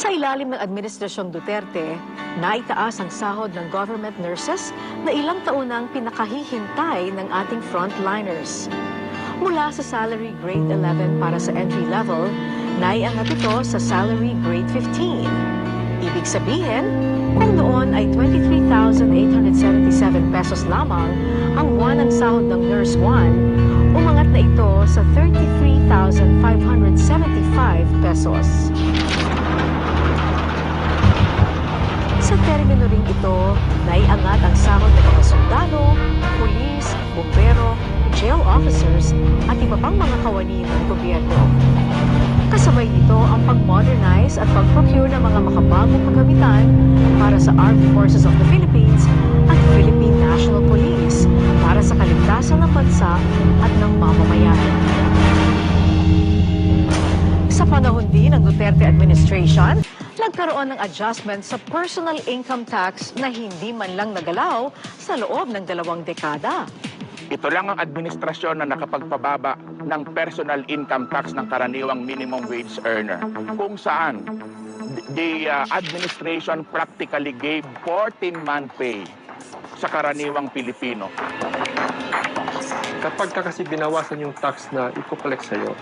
Sa ilalim ng Administrasyong Duterte, naitaas ang sahod ng government nurses na ilang taon nang pinakahihintay ng ating frontliners. Mula sa salary grade 11 para sa entry level, naiangat ito sa salary grade 15. Ibig sabihin, kung noon ay 23,877 pesos lamang ang buwan ng sahod ng Nurse 1, umangat na ito sa 33,575 pesos. Sa termino ring ito, naiangat ang sahod ng mga sundalo, pulis, bumbero, jail officers at iba pang mga kawani ng gobyerno. Kasabay nito ang pag-modernize at pag-procure ng mga makabagong kagamitan para sa Armed Forces of the Philippines at Philippine National Police para sa kaligtasan ng bansa at ng mamamayan. Sa panahon din ng Duterte administration, nagkaroon ng adjustment sa personal income tax na hindi man lang nagalaw sa loob ng 2 dekada. Ito lang ang administrasyon na nakapagpababa ng personal income tax ng karaniwang minimum wage earner. Kung saan, the administration practically gave 14-month pay sa karaniwang Pilipino. Kapag ka kasi binawasan yung tax na iko-collect sa'yo,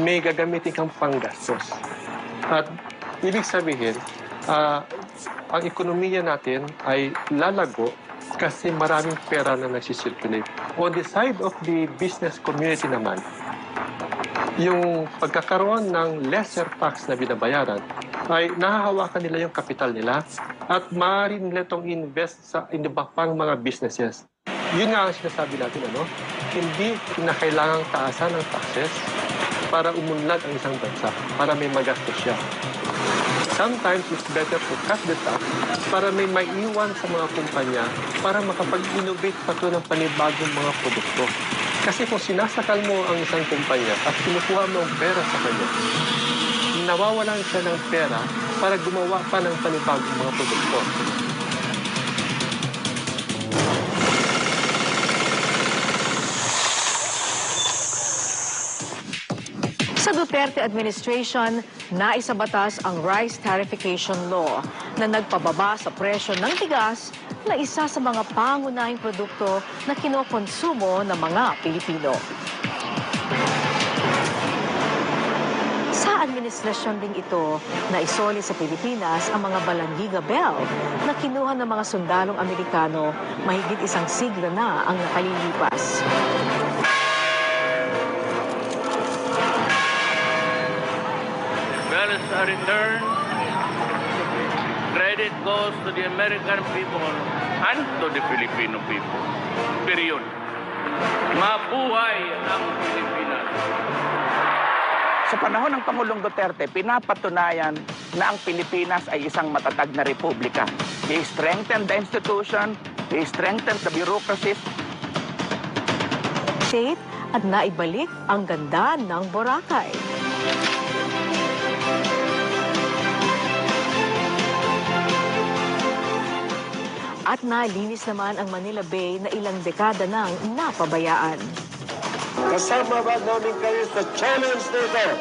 may gagamitin kang panggastos. At ibig sabihin, ang ekonomiya natin ay lalago kasi maraming pera na nagsisirculate. On the side of the business community naman, yung pagkakaroon ng lesser tax na binabayaran ay nahahawakan nila yung kapital nila at maaari nila itong invest sa iba pang mga businesses. Yun nga ang sinasabi natin, hindi kinakailangang taasan ng taxes para umunlad ang isang bansa, para may magastos siya. Sometimes it's better to cut the tax para may maiwan sa mga kumpanya para makapag-innovate pa ito ng panibagong mga produkto. Kasi kung sinasakal mo ang isang kumpanya at kinukuha mo ang pera sa kanya, nawawalan siya ng pera para gumawa pa ng panibagong mga produkto. Sa Duterte administration, naisabatas ang Rice Tariffication Law na nagpababa sa presyo ng tigas na isa sa mga pangunahing produkto na kinokonsumo ng mga Pilipino. Sa administrasyon ding ito, naisoli sa Pilipinas ang mga Balangiga Bell na kinuha ng mga sundalong Amerikano mahigit isang siglo na ang nakalilipas. Bells are returned. Credit goes to the American people and to the Filipino people. Period. Mabuhay ang Pilipinas. Sa panahon ng Pangulong Duterte, pinapatunayan na ang Pilipinas ay isang matatag na republika. They strengthened the institution, they strengthened the bureaucracies. State at naibalik ang ganda ng Boracay. At nalinis naman ang Manila Bay na ilang dekada nang napabayaan. Kasama ba namin kayo sa challenge nito?